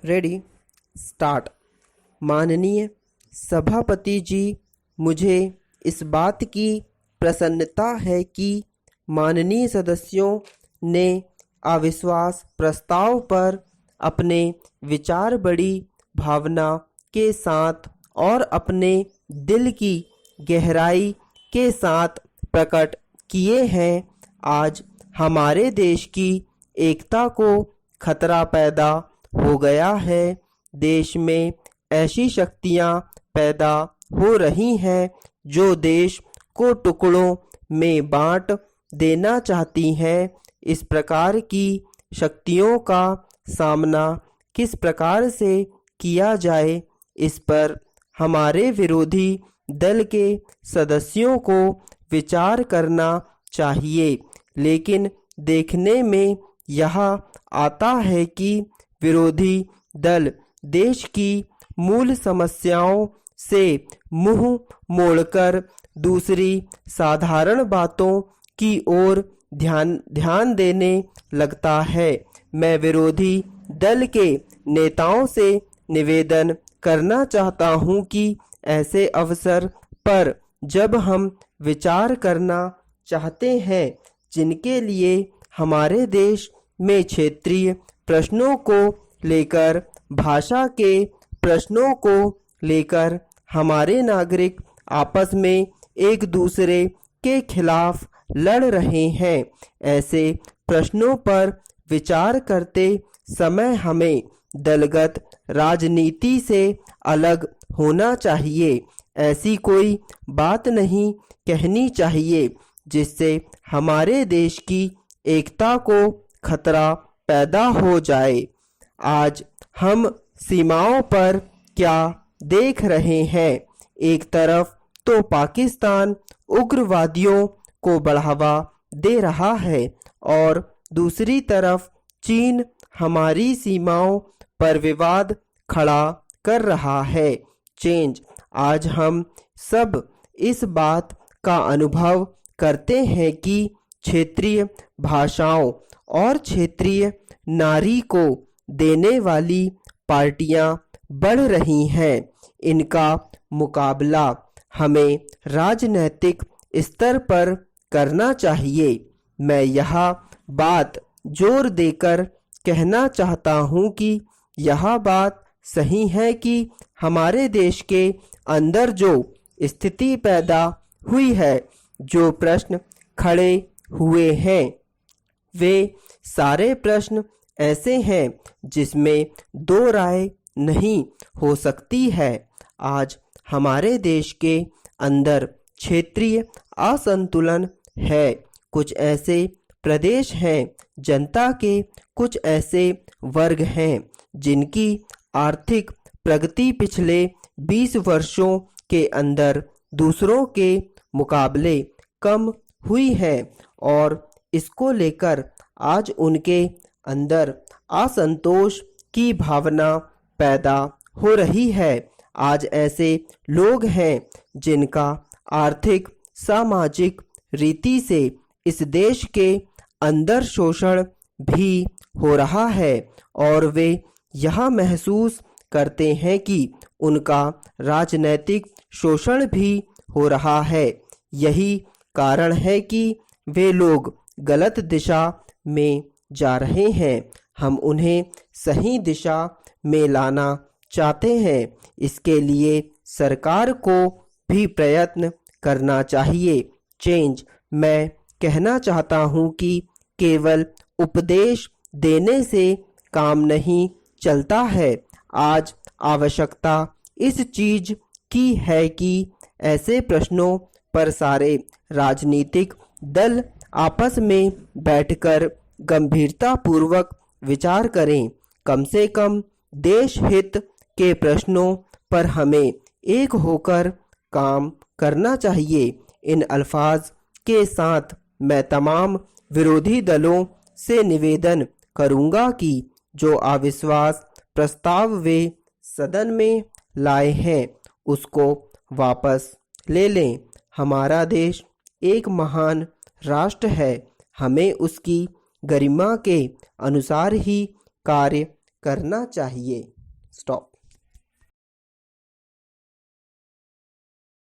Ready start. माननीय सभापति जी, मुझे इस बात की प्रसन्नता है कि माननीय सदस्यों ने अविश्वास प्रस्ताव पर अपने विचार बड़ी भावना के साथ और अपने दिल की गहराई के साथ प्रकट किए हैं। आज हमारे देश की एकता को खतरा पैदा हो गया है। देश में ऐसी शक्तियां पैदा हो रही हैं जो देश को टुकड़ों में बांट देना चाहती हैं। इस प्रकार की शक्तियों का सामना किस प्रकार से किया जाए, इस पर हमारे विरोधी दल के सदस्यों को विचार करना चाहिए। लेकिन देखने में यह आता है कि विरोधी दल देश की मूल समस्याओं से मुंह मोड़कर दूसरी साधारण बातों की ओर ध्यान देने लगता है। मैं विरोधी दल के नेताओं से निवेदन करना चाहता हूं कि ऐसे अवसर पर जब हम विचार करना चाहते हैं जिनके लिए हमारे देश में क्षेत्रीय प्रश्नों को लेकर, भाषा के प्रश्नों को लेकर हमारे नागरिक आपस में एक दूसरे के खिलाफ लड़ रहे हैं, ऐसे प्रश्नों पर विचार करते समय हमें दलगत राजनीति से अलग होना चाहिए। ऐसी कोई बात नहीं कहनी चाहिए जिससे हमारे देश की एकता को खतरा पैदा हो जाए। आज हम सीमाओं पर क्या देख रहे हैं? एक तरफ तो पाकिस्तान उग्रवादियों को बढ़ावा दे रहा है और दूसरी तरफ चीन हमारी सीमाओं पर विवाद खड़ा कर रहा है। चेंज आज हम सब इस बात का अनुभव करते हैं कि क्षेत्रीय भाषाओं और क्षेत्रीय नारी को देने वाली पार्टियां बढ़ रही हैं। इनका मुकाबला हमें राजनीतिक स्तर पर करना चाहिए। मैं यह बात जोर देकर कहना चाहता हूं कि यह बात सही है कि हमारे देश के अंदर जो स्थिति पैदा हुई है, जो प्रश्न खड़े हुए हैं, वे सारे प्रश्न ऐसे हैं जिसमें दो राय नहीं हो सकती है। आज हमारे देश के अंदर क्षेत्रीय असंतुलन है। कुछ ऐसे प्रदेश हैं, जनता के कुछ ऐसे वर्ग हैं जिनकी आर्थिक प्रगति पिछले 20 वर्षों के अंदर दूसरों के मुकाबले कम हुई है और इसको लेकर आज उनके अंदर असंतोष की भावना पैदा हो रही है। आज ऐसे लोग हैं जिनका आर्थिक सामाजिक रीति से इस देश के अंदर शोषण भी हो रहा है और वे यह महसूस करते हैं कि उनका राजनीतिक शोषण भी हो रहा है। यही कारण है कि वे लोग गलत दिशा में जा रहे हैं। हम उन्हें सही दिशा में लाना चाहते हैं। इसके लिए सरकार को भी प्रयत्न करना चाहिए। चेंज मैं कहना चाहता हूं कि केवल उपदेश देने से काम नहीं चलता है। आज आवश्यकता इस चीज की है कि ऐसे प्रश्नों पर सारे राजनीतिक दल आपस में बैठकर गंभीरता पूर्वक विचार करें। कम से कम देश हित के प्रश्नों पर हमें एक होकर काम करना चाहिए। इन अल्फाज के साथ मैं तमाम विरोधी दलों से निवेदन करूंगा कि जो अविश्वास प्रस्ताव वे सदन में लाए हैं उसको वापस ले लें। हमारा देश एक महान राष्ट्र है। हमें उसकी गरिमा के अनुसार ही कार्य करना चाहिए। स्टॉप।